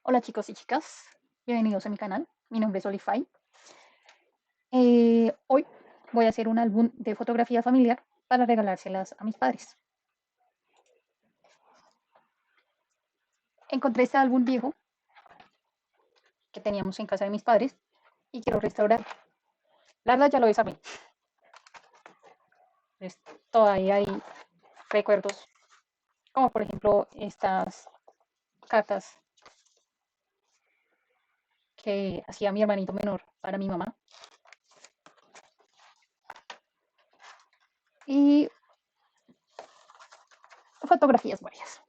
Hola chicos y chicas, bienvenidos a mi canal. Mi nombre es Olify. Hoy voy a hacer un álbum de fotografía familiar para regalárselas a mis padres. Encontré este álbum viejo que teníamos en casa de mis padres y quiero restaurar. La verdad ya lo desarmé. Todavía hay recuerdos, como por ejemplo estas cartas que hacía mi hermanito menor para mi mamá. Y fotografías varias.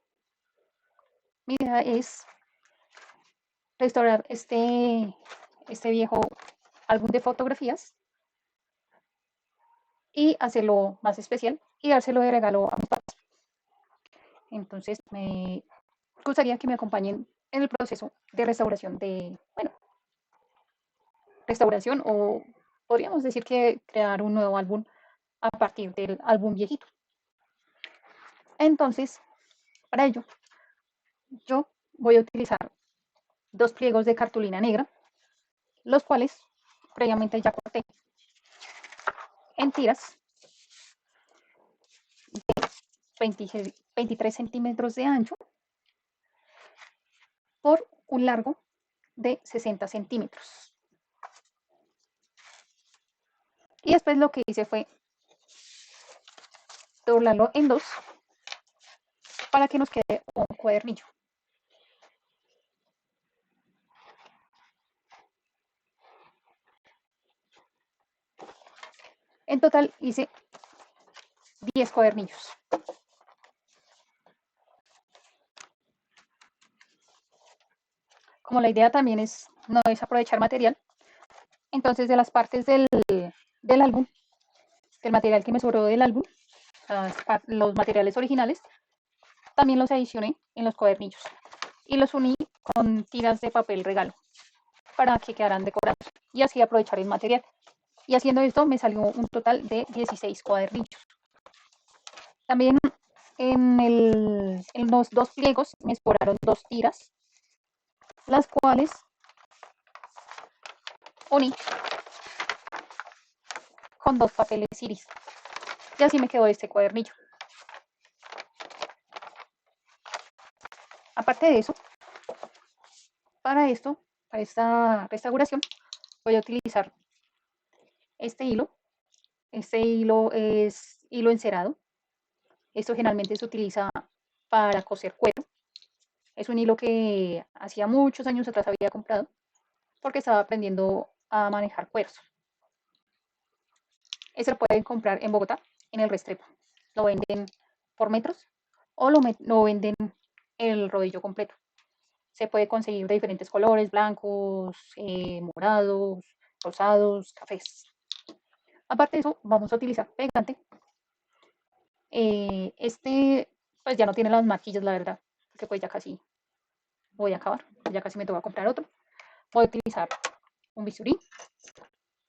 Mi idea es restaurar este viejo álbum de fotografías y hacerlo más especial y dárselo de regalo a mis padres. Entonces, me gustaría que me acompañen en el proceso de restauración restauración o podríamos decir que crear un nuevo álbum a partir del álbum viejito. Entonces, para ello, yo voy a utilizar dos pliegos de cartulina negra, los cuales previamente ya corté en tiras de 23 centímetros de ancho por un largo de 60 centímetros. Y después lo que hice fue doblarlo en dos para que nos quede un cuadernillo. En total hice 10 cuadernillos. Como la idea también no es aprovechar material, entonces de las partes del álbum, del material que me sobró del álbum, los materiales originales, también los adicioné en los cuadernillos y los uní con tiras de papel regalo para que quedaran decorados y así aprovechar el material. Y haciendo esto me salió un total de 16 cuadernillos. También en los dos pliegos me sobraron dos tiras, las cuales uní con dos papeles iris. Y así me quedó este cuadernillo. Aparte de eso, para esto, para esta restauración, voy a utilizar este hilo. Este hilo es hilo encerado. Esto generalmente se utiliza para coser cuero. Es un hilo que hacía muchos años atrás había comprado porque estaba aprendiendo a manejar cueros. Este lo pueden comprar en Bogotá, en el Restrepo. Lo venden por metros o lo venden el rodillo completo. Se puede conseguir de diferentes colores, blancos, morados, rosados, cafés. Aparte de eso, vamos a utilizar pegante. Pues ya no tiene las marquillas, la verdad, porque pues ya casi voy a acabar, ya casi me toca comprar otro. Voy a utilizar un bisturí,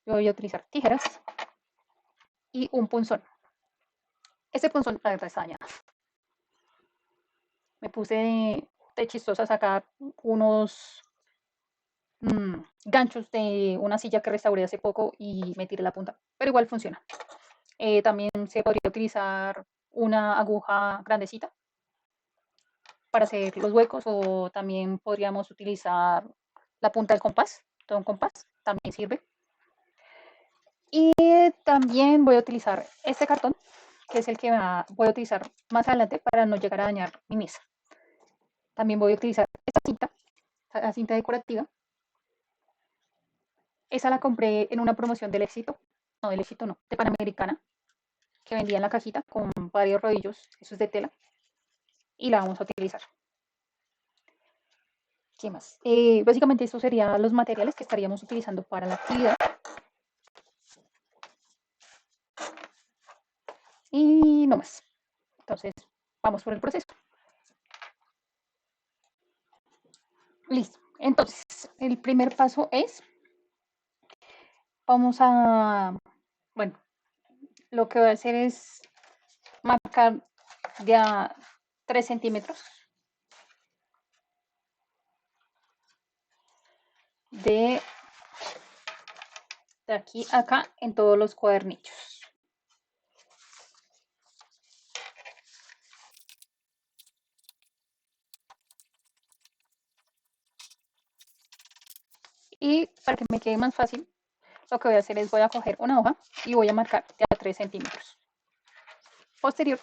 voy a utilizar tijeras y un punzón. Este punzón, la verdad, está dañado. Me puse de chistosa a sacar unos ganchos de una silla que restauré hace poco y me tiré la punta, pero igual funciona. También se podría utilizar una aguja grandecita para hacer los huecos o también podríamos utilizar la punta del compás, todo un compás, también sirve. Y también voy a utilizar este cartón, que es el que voy a utilizar más adelante para no llegar a dañar mi mesa. También voy a utilizar esta cinta, la cinta decorativa. Esa la compré en una promoción del Éxito, no del Éxito, no, de Panamericana, que vendía en la cajita con varios rodillos, eso es de tela, y la vamos a utilizar. ¿Qué más? Básicamente estos serían los materiales que estaríamos utilizando para la actividad. Y no más. Entonces, vamos por el proceso. Listo. Entonces, el primer paso es, vamos a, bueno, lo que voy a hacer es marcar de a 3 centímetros de aquí a acá en todos los cuadernillos. Y para que me quede más fácil, lo que voy a hacer es voy a coger una hoja y voy a marcar de a 3 centímetros. Posterior,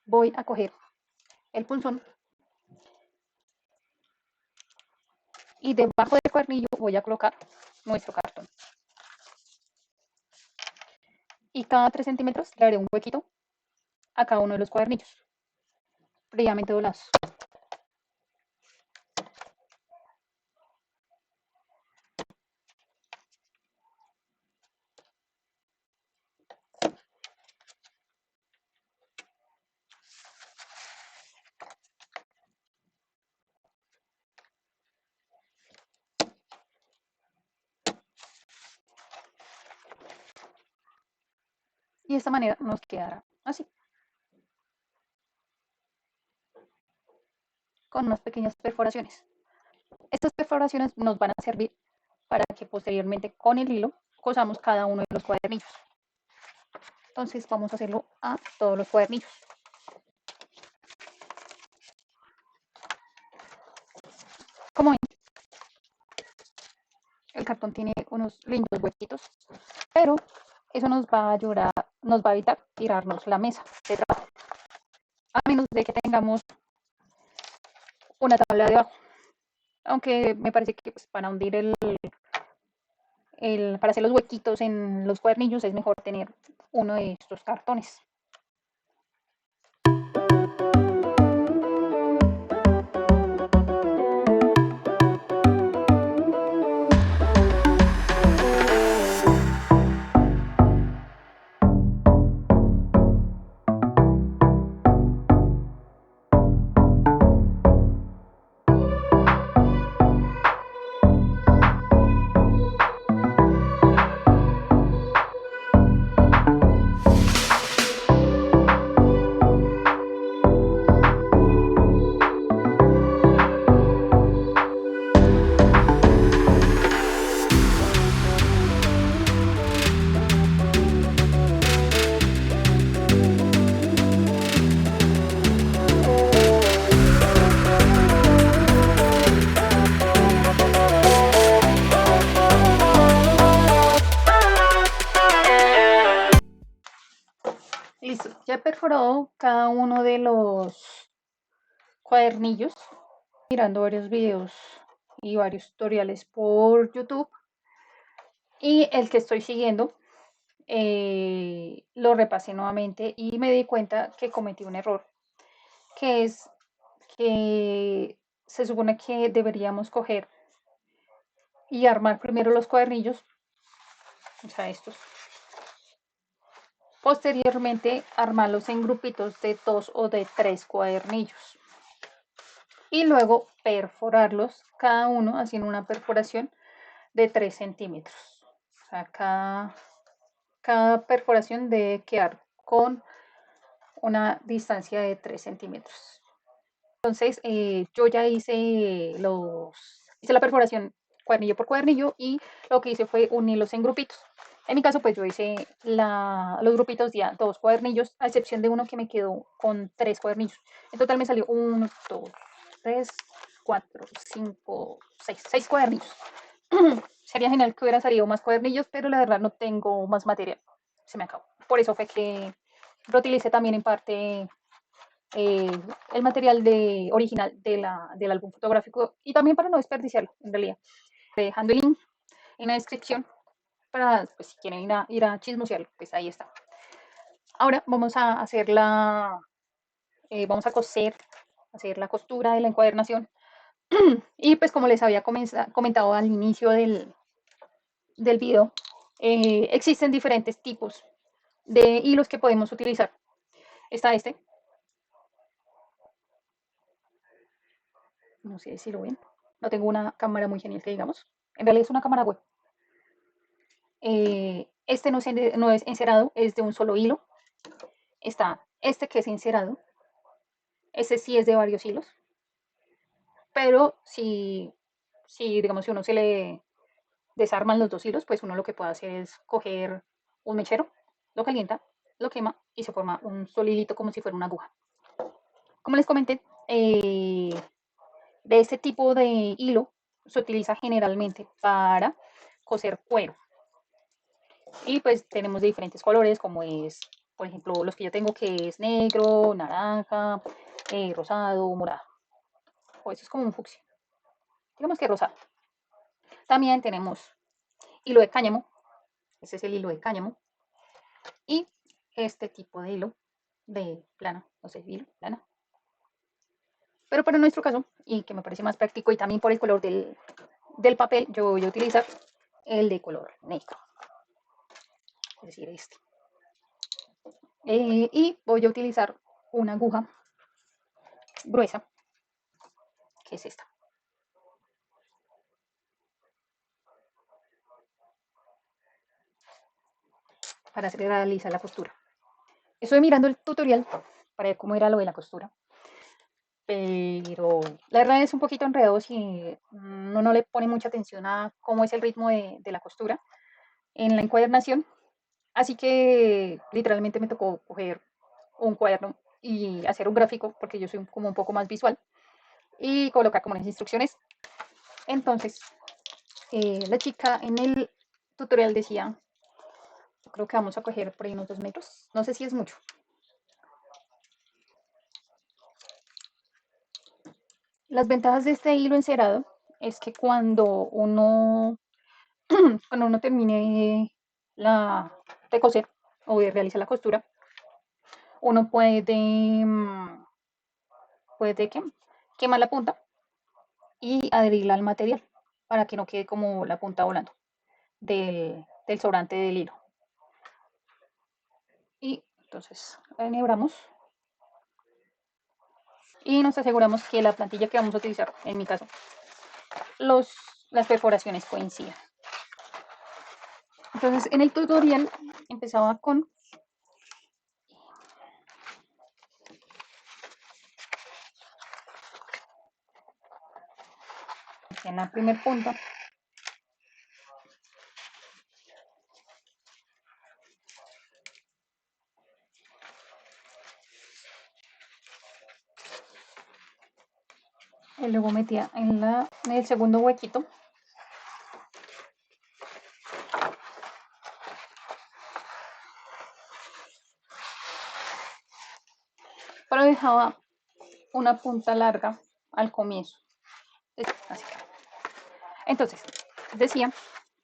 voy a coger el punzón y debajo del cuadernillo voy a colocar nuestro cartón. Y cada 3 centímetros le haré un huequito a cada uno de los cuadernillos, previamente doblados. Y de esta manera nos quedará así, con unas pequeñas perforaciones. Estas perforaciones nos van a servir para que posteriormente con el hilo cosamos cada uno de los cuadernillos. Entonces vamos a hacerlo a todos los cuadernillos. Como ven, el cartón tiene unos lindos huequitos, pero eso nos va a ayudar, nos va a evitar tirarnos la mesa de trabajo, a menos de que tengamos una tabla debajo. Aunque me parece que pues, para hundir para hacer los huequitos en los cuadernillos es mejor tener uno de estos cartones. Listo, ya he perforado cada uno de los cuadernillos mirando varios videos y varios tutoriales por YouTube. Y el que estoy siguiendo lo repasé nuevamente y me di cuenta que cometí un error, que es que se supone que deberíamos coger y armar primero los cuadernillos, o sea, estos. Posteriormente, armarlos en grupitos de 2 o de 3 cuadernillos. Y luego perforarlos, cada uno haciendo una perforación de 3 centímetros. O sea, cada perforación debe quedar con una distancia de 3 centímetros. Entonces, yo ya hice la perforación cuadernillo por cuadernillo y lo que hice fue unirlos en grupitos. En mi caso, pues yo hice los grupitos de 2 cuadernillos, a excepción de uno que me quedó con 3 cuadernillos. En total me salió 1, 2, 3, 4, 5, 6 cuadernillos. Sería genial que hubiera salido más cuadernillos, pero la verdad no tengo más material. Se me acabó. Por eso fue que lo utilicé también en parte el material original del álbum fotográfico y también para no desperdiciarlo, en realidad. Dejando el link en la descripción para, pues, si quieren ir a chismosearlo, pues ahí está. Ahora vamos a hacer vamos a hacer la costura de la encuadernación. Y pues como les había comentado al inicio del video, existen diferentes tipos de hilos que podemos utilizar. Está este. No sé si lo ven. No tengo una cámara muy genial que digamos. En realidad es una cámara web. Este no es encerado, es de un solo hilo. Está este que es encerado. Este sí es de varios hilos. pero si digamos, si uno se le desarman los dos hilos, pues uno lo que puede hacer es coger un mechero, lo calienta, lo quema y se forma un solo hilito como si fuera una aguja. Como les comenté, de este tipo de hilo se utiliza generalmente para coser cuero. Y pues tenemos de diferentes colores, como es, por ejemplo, los que yo tengo, que es negro, naranja, rosado, morado. O eso es como un fucsia. Digamos que rosado. También tenemos hilo de cáñamo. Ese es el hilo de cáñamo. Y este tipo de hilo de plana, no sé, hilo, plana. Pero para nuestro caso, y que me parece más práctico y también por el color del papel, yo voy a utilizar el de color negro. Es decir, este. Y voy a utilizar una aguja gruesa, que es esta. Para realizar la costura. Estoy mirando el tutorial para ver cómo era lo de la costura. Pero la verdad es un poquito enredado si uno no le pone mucha atención a cómo es el ritmo de la costura en la encuadernación. Así que literalmente me tocó coger un cuaderno y hacer un gráfico, porque yo soy como un poco más visual, y colocar como las instrucciones. Entonces, la chica en el tutorial decía, yo creo que vamos a coger por ahí unos 2 metros, no sé si es mucho. Las ventajas de este hilo encerado es que cuando uno termine de coser o de realizar la costura, uno puede quemar la punta y adherirla al material para que no quede como la punta volando del sobrante del hilo. Y entonces enhebramos y nos aseguramos que la plantilla que vamos a utilizar, en mi caso, las perforaciones coincidan. Entonces en el tutorial empezaba con en la primer punta y luego metía en el segundo huequito pero dejaba una punta larga al comienzo. Así. Entonces, decía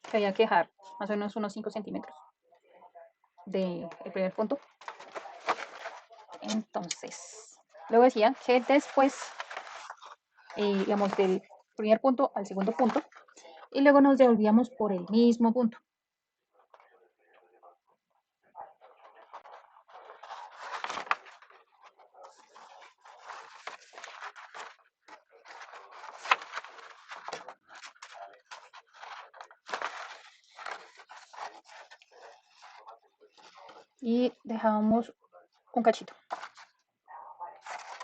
que había que dejar más o menos unos 5 centímetros del primer punto. Entonces, luego decía que después, digamos, del primer punto al segundo punto, y luego nos devolvíamos por el mismo punto. Y dejábamos un cachito.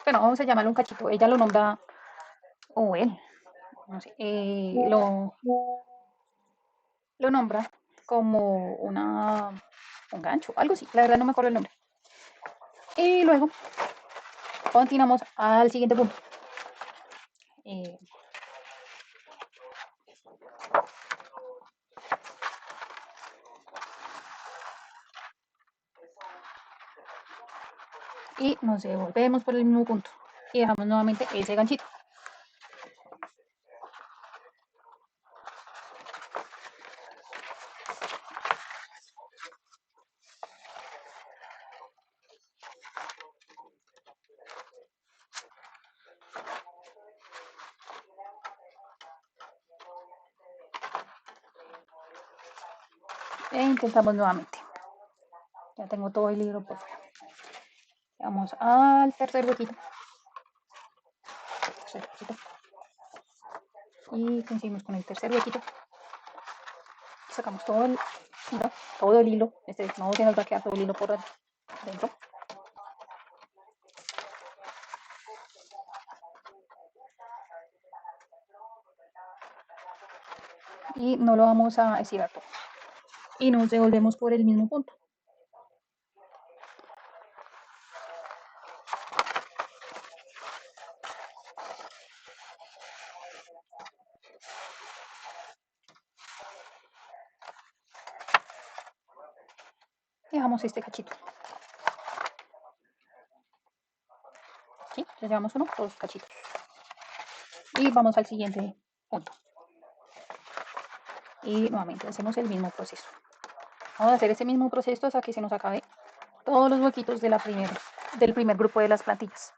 Bueno, vamos a llamarlo un cachito. Ella lo nombra, o él, no sé, lo nombra como un gancho, algo así. La verdad no me acuerdo el nombre. Y luego continuamos al siguiente punto. Eh, y nos devolvemos por el mismo punto. Y dejamos nuevamente ese ganchito. E intentamos nuevamente. Ya tengo todo el libro por fuera. Vamos al tercer huequito. Y coincidimos con el tercer huequito. Sacamos todo el hilo. No se nos va a quedar todo el hilo por dentro. y no lo vamos a estirar todo. Y nos devolvemos por el mismo punto. Dejamos este cachito. ¿Sí? Ya llevamos uno, dos cachitos. Y vamos al siguiente punto. Y nuevamente hacemos el mismo proceso. Vamos a hacer ese mismo proceso hasta que se nos acabe todos los huequitos de del primer grupo de las plantillas.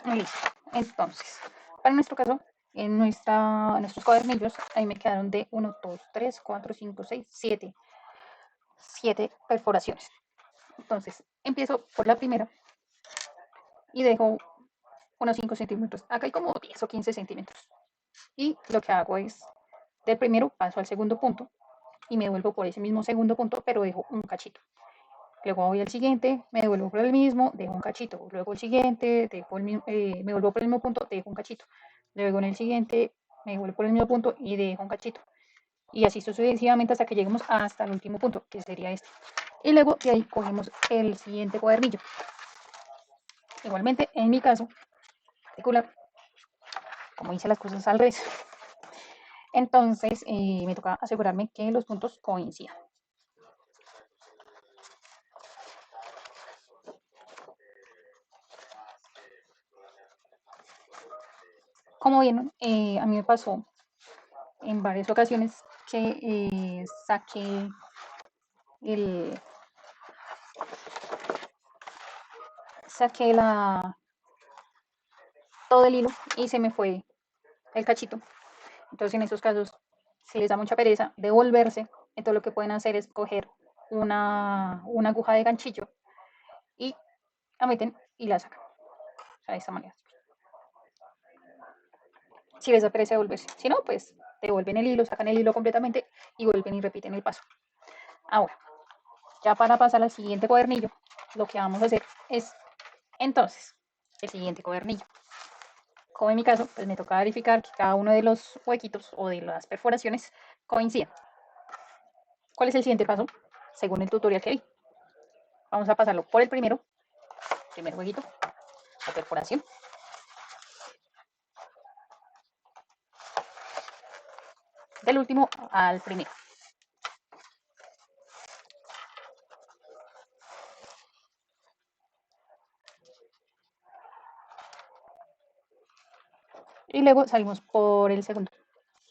Listo. Entonces, para nuestro caso, en nuestros cuadernillos, ahí me quedaron de 1, 2, 3, 4, 5, 6, 7. 7 perforaciones. Entonces, empiezo por la primera y dejo unos 5 centímetros. Acá hay como 10 o 15 centímetros. Y lo que hago es, del primero paso al segundo punto y me vuelvo por ese mismo segundo punto, pero dejo un cachito. Luego voy al siguiente, me devuelvo por el mismo, dejo un cachito. Luego el siguiente, me vuelvo por el mismo punto, dejo un cachito. Luego en el siguiente, me vuelvo por el mismo punto y dejo un cachito. Y así sucesivamente hasta que lleguemos hasta el último punto, que sería este. Y luego de ahí cogemos el siguiente cuadernillo. Igualmente, en mi caso particular, como hice las cosas al revés, entonces me toca asegurarme que los puntos coincidan. Como vieron, a mí me pasó en varias ocasiones que saqué el saqué todo el hilo y se me fue el cachito. Entonces en esos casos, si les da mucha pereza devolverse, entonces lo que pueden hacer es coger una aguja de ganchillo y la meten y la sacan. O sea, de esta manera. Si les da pereza devolverse. Si no, pues devuelven el hilo, sacan el hilo completamente y vuelven y repiten el paso. Ahora, ya para pasar al siguiente cuadernillo, lo que vamos a hacer es entonces el siguiente cuadernillo. Como en mi caso, pues me toca verificar que cada uno de los huequitos o de las perforaciones coincida. ¿Cuál es el siguiente paso? Según el tutorial que vi. Vamos a pasarlo por el primer huequito o perforación. Del último al primero. Y luego salimos por el segundo,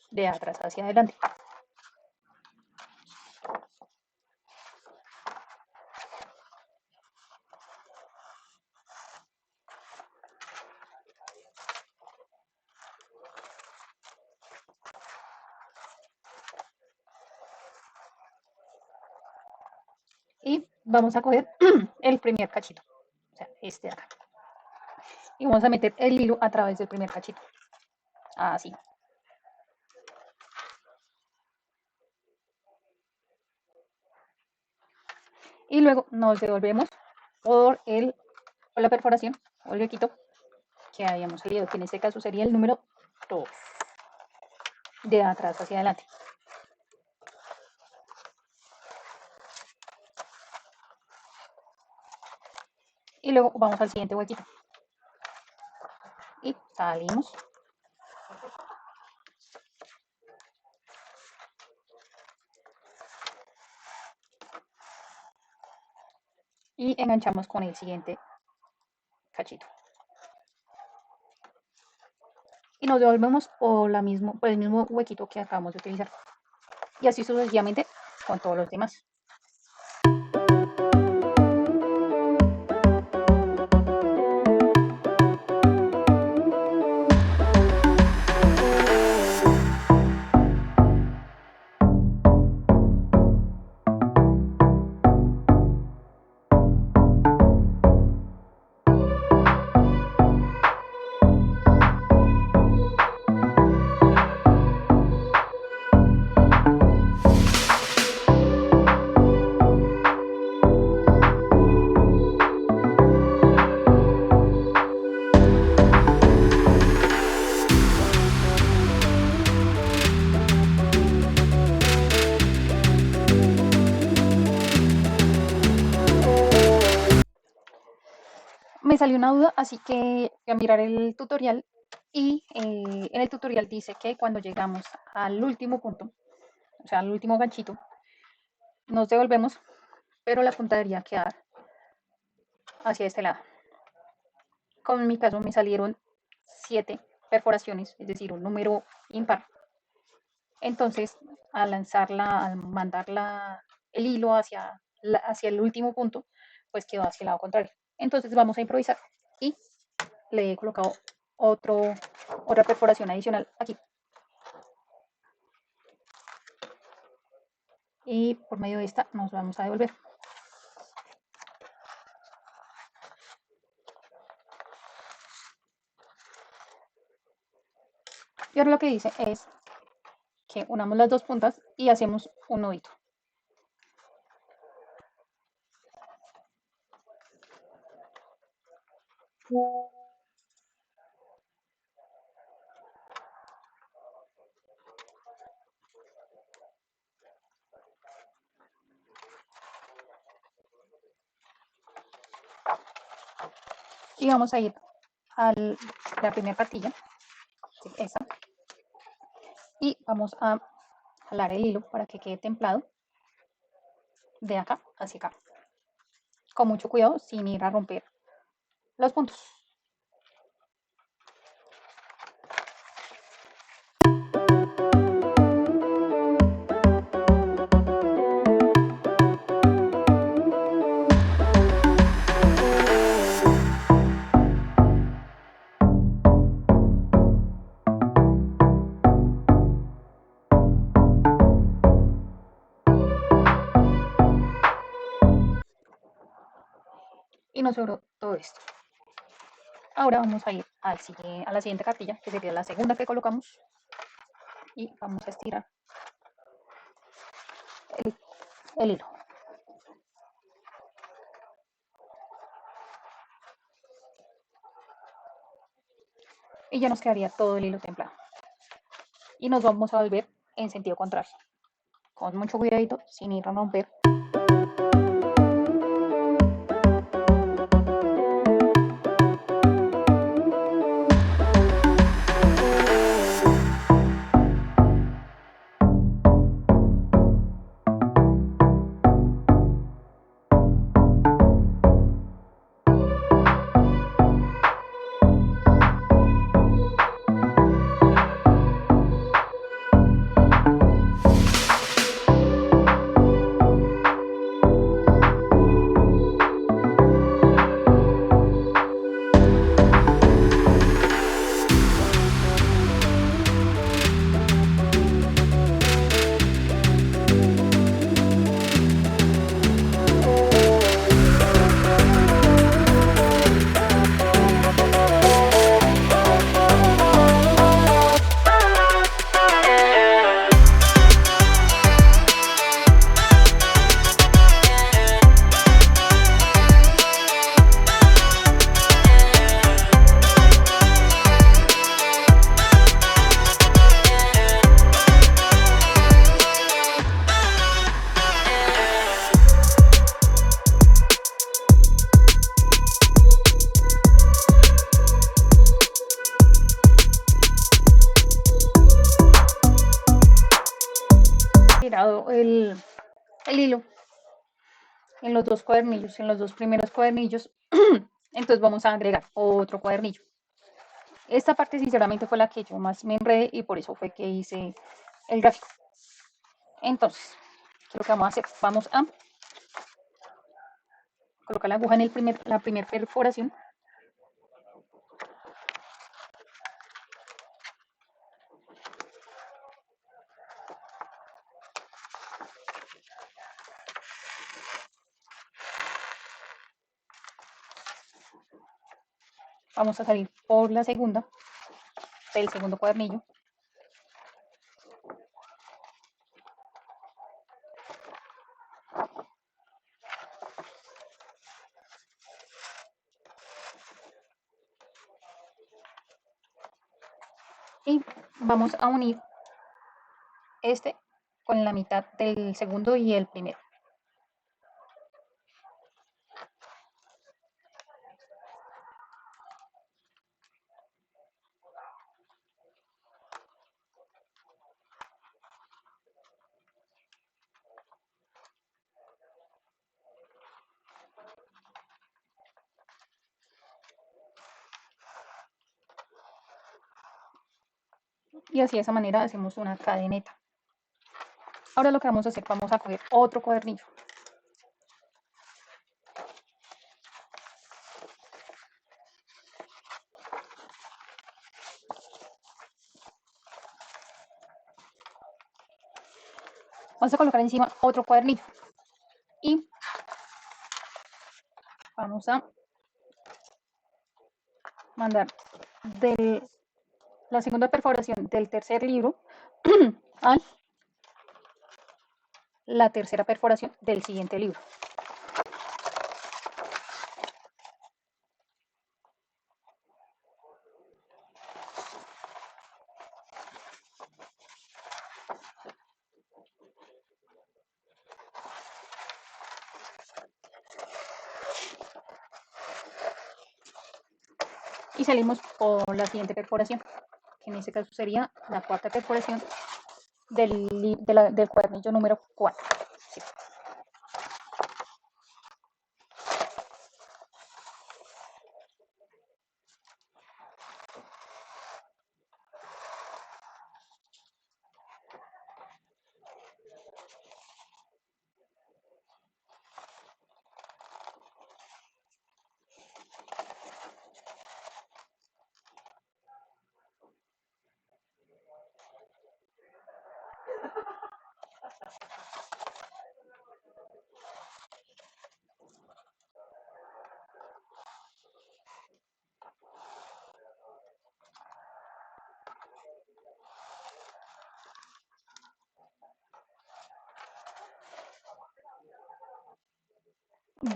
de atrás hacia adelante. Y vamos a coger el primer cachito, o sea, este de acá. Y vamos a meter el hilo a través del primer cachito. Así. Y luego nos devolvemos por la perforación o el huequito que habíamos salido, que en este caso sería el número 2, de atrás hacia adelante. Y luego vamos al siguiente huequito. Y salimos. Y enganchamos con el siguiente cachito. Y nos devolvemos por el mismo huequito que acabamos de utilizar. Y así sucesivamente con todos los demás. Me salió una duda, así que voy a mirar el tutorial y en el tutorial dice que cuando llegamos al último punto, o sea, al último ganchito, nos devolvemos, pero la punta debería quedar hacia este lado. Como en mi caso me salieron 7 perforaciones, es decir, un número impar. Entonces, al mandar el hilo hacia el último punto, pues quedó hacia el lado contrario. Entonces vamos a improvisar y le he colocado otra perforación adicional aquí. Y por medio de esta nos vamos a devolver. Y ahora lo que dice es que unamos las dos puntas y hacemos un nudito. Y vamos a ir a la primera patilla, esa, y vamos a jalar el hilo para que quede templado de acá hacia acá, con mucho cuidado sin ir a romper los puntos. Y nos sobró todo esto. Ahora vamos a ir a la siguiente cartilla, que sería la segunda que colocamos, y vamos a estirar el hilo. Y ya nos quedaría todo el hilo templado. Y nos vamos a volver en sentido contrario, con mucho cuidadito, sin ir a romper. terminado el hilo en los dos cuadernillos, en los dos primeros cuadernillos, entonces vamos a agregar otro cuadernillo. Esta parte sinceramente fue la que yo más me enredé y por eso fue que hice el gráfico. Entonces, ¿qué es lo que vamos a hacer? Vamos a colocar la aguja en la primera perforación. Vamos a salir por la segunda, del segundo cuadernillo. Y vamos a unir este con la mitad del segundo y el primero. Y así de esa manera hacemos una cadeneta. Ahora lo que vamos a hacer, vamos a coger otro cuadernillo. Vamos a colocar encima otro cuadernillo. Y vamos a mandar de la segunda perforación del tercer libro a la tercera perforación del siguiente libro. Y salimos por la siguiente perforación, que en este caso sería la cuarta perforación del cuadernillo número 4. Sí.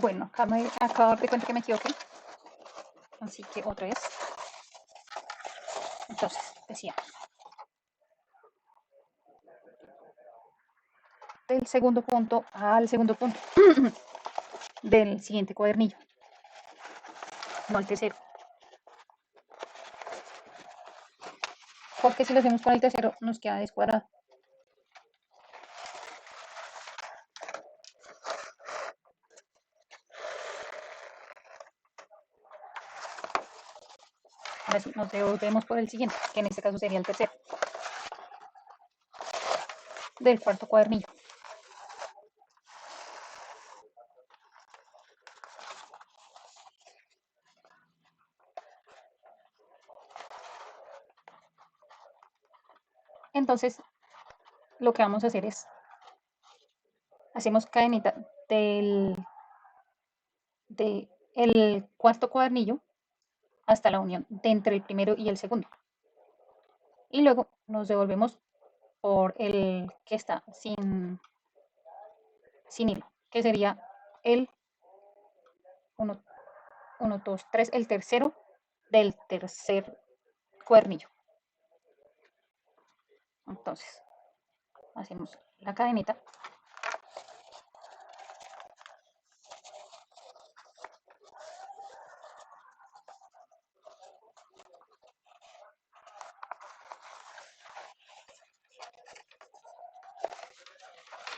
Bueno, acabo de dar cuenta que me equivoqué. Así que otra vez. Entonces, decía, del segundo punto al segundo punto del siguiente cuadernillo, no al tercero. Porque si lo hacemos con el tercero nos queda descuadrado. Ahora sí, nos devolvemos por el siguiente, que en este caso sería el tercero, del cuarto cuadernillo. Entonces, lo que vamos a hacer es, hacemos cadenita del cuarto cuadernillo hasta la unión de entre el primero y el segundo. Y luego nos devolvemos por el que está sin hilo, que sería el 1, 2, 3, el tercero del tercer cuadernillo. Entonces, hacemos la cadenita.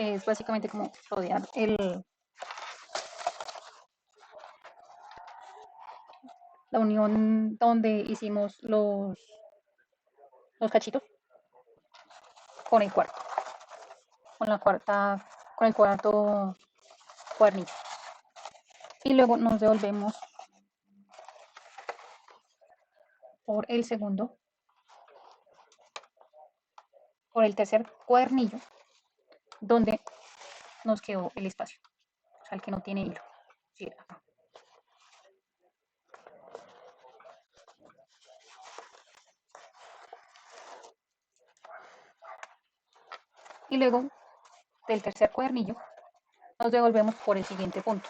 que es básicamente como rodear la unión donde hicimos los cachitos con el cuarto, con la cuarta, con el cuarto cuernillo. Y luego nos devolvemos por el segundo, por el tercer cuernillo, donde nos quedó el espacio, o sea, el que no tiene hilo. Sí, acá. Y luego del tercer cuadernillo nos devolvemos por el siguiente punto.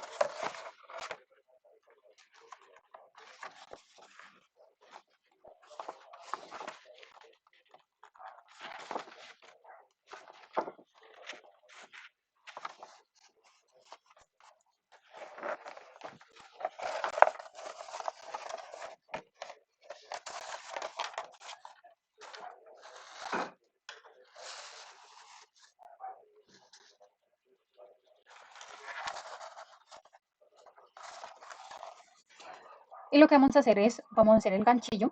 Y lo que vamos a hacer es, vamos a hacer el ganchillo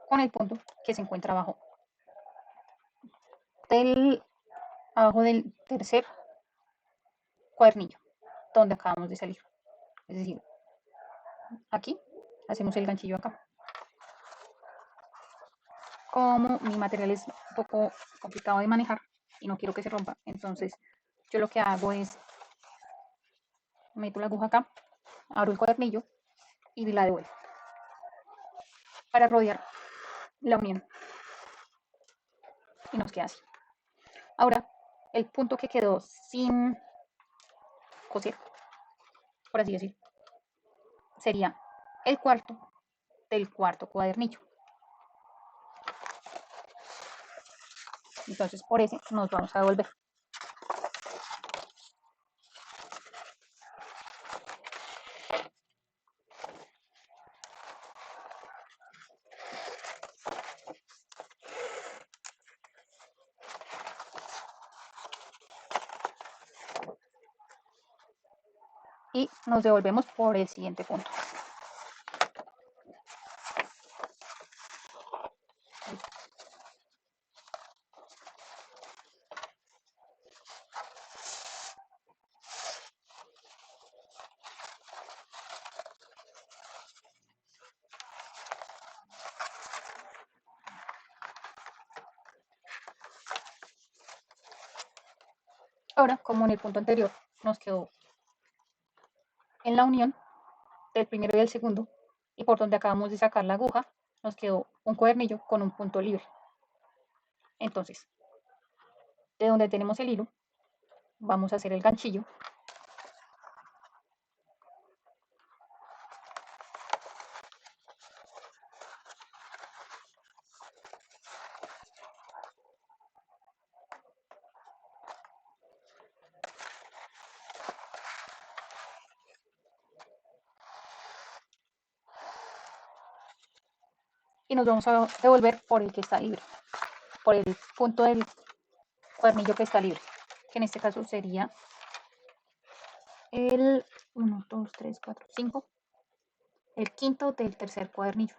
con el punto que se encuentra abajo del tercer cuadernillo, donde acabamos de salir. Es decir, aquí hacemos el ganchillo acá. Como mi material es un poco complicado de manejar y no quiero que se rompa, entonces yo lo que hago es meto la aguja acá, abro el cuadernillo y la devuelvo para rodear la unión y nos queda así. Ahora, el punto que quedó sin coser, por así decir, sería el cuarto del cuarto cuadernillo. Entonces, por ese nos vamos a devolver. Y nos devolvemos por el siguiente punto. Ahora, como en el punto anterior, nos quedó en la unión del primero y del segundo, y por donde acabamos de sacar la aguja, nos quedó un cuadernillo con un punto libre. Entonces, de donde tenemos el hilo, vamos a hacer el ganchillo. Y nos vamos a devolver por el que está libre, por el punto del cuadernillo que está libre, que en este caso sería el 1, 2, 3, 4, 5, el quinto del tercer cuadernillo.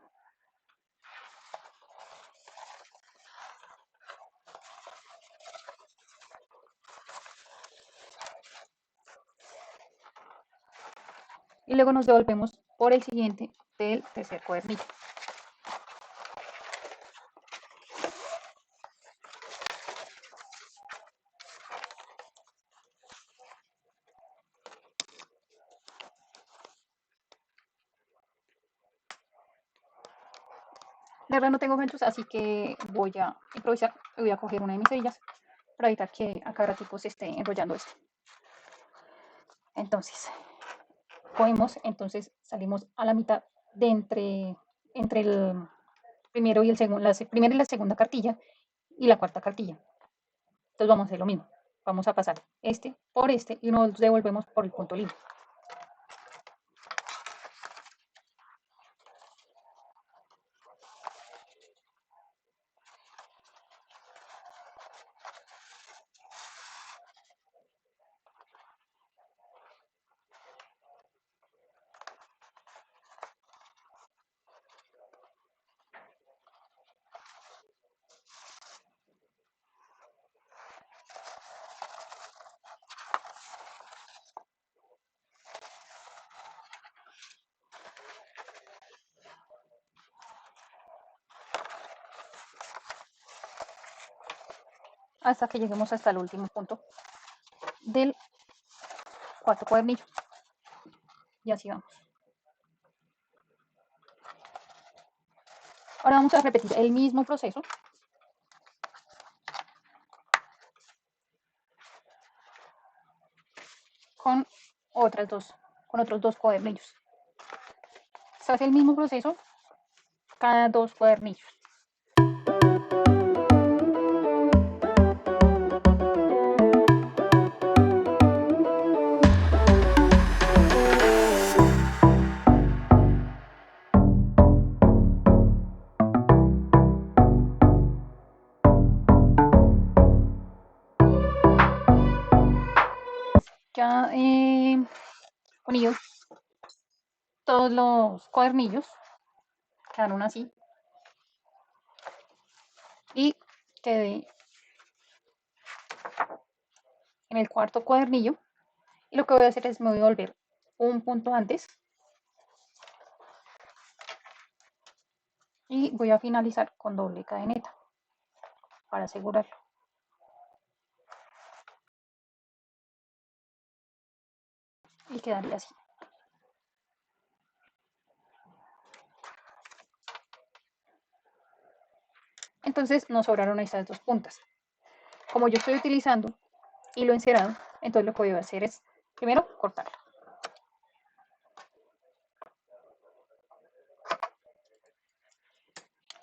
Y luego nos devolvemos por el siguiente del tercer cuadernillo. La verdad no tengo ganchos, así que voy a improvisar. Voy a coger una de mis cerillas para evitar que a cada tipo se esté enrollando esto. Entonces, cogemos, entonces salimos a la mitad de entre el primero y el segundo, la primera y la segunda cartilla y la cuarta cartilla. Entonces vamos a hacer lo mismo. Vamos a pasar este por este y nos devolvemos por el punto libre. hasta que lleguemos hasta el último punto del cuarto cuadernillo. Y así vamos. Ahora vamos a repetir el mismo proceso con otros dos cuadernillos. Se hace el mismo proceso cada dos cuadernillos. Ya unidos todos los cuadernillos, quedaron así, y quedé en el cuarto cuadernillo, y lo que voy a hacer es me voy a volver un punto antes y voy a finalizar con doble cadeneta para asegurarlo. Y quedaría así. Entonces nos sobraron estas dos puntas. Como yo estoy utilizando hilo encerado, entonces lo que voy a hacer es primero cortarlo.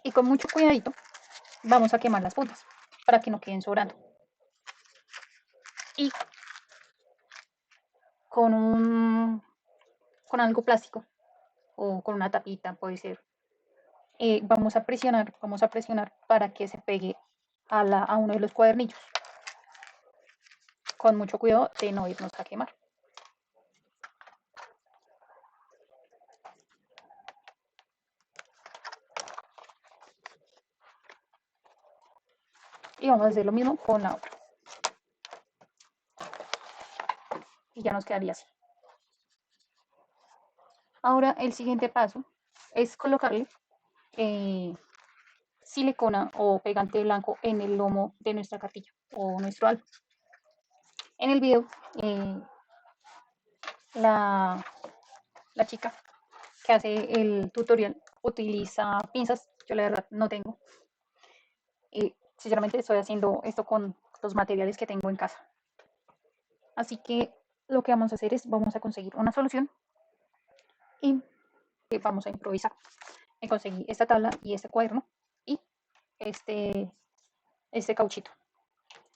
Y con mucho cuidadito vamos a quemar las puntas para que no queden sobrando. Y con algo plástico o con una tapita puede ser, vamos a presionar para que se pegue a uno de los cuadernillos, con mucho cuidado de no irnos a quemar. Y vamos a hacer lo mismo con la otra. Y ya nos quedaría así. Ahora el siguiente paso es colocarle silicona o pegante blanco en el lomo de nuestra cartilla o nuestro álbum. En el video la chica que hace el tutorial utiliza pinzas, yo la verdad no tengo, y sinceramente estoy haciendo esto con los materiales que tengo en casa. Así que lo que vamos a hacer es vamos a conseguir una solución y vamos a improvisar. Me conseguí esta tabla y este cuaderno y este cauchito.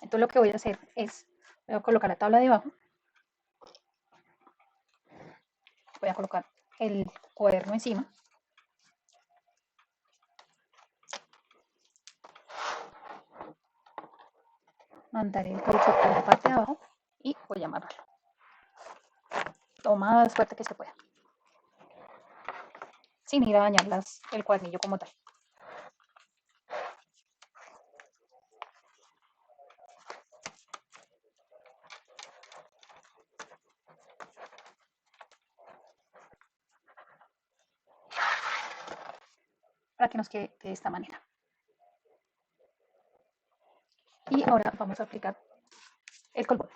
Entonces lo que voy a hacer es voy a colocar la tabla debajo, voy a colocar el cuaderno encima, mandaré el caucho por la parte de abajo y voy a amarrarlo lo más fuerte que se pueda, sin ir a dañar el cuadernillo como tal. Para que nos quede de esta manera. Y ahora vamos a aplicar el colbón.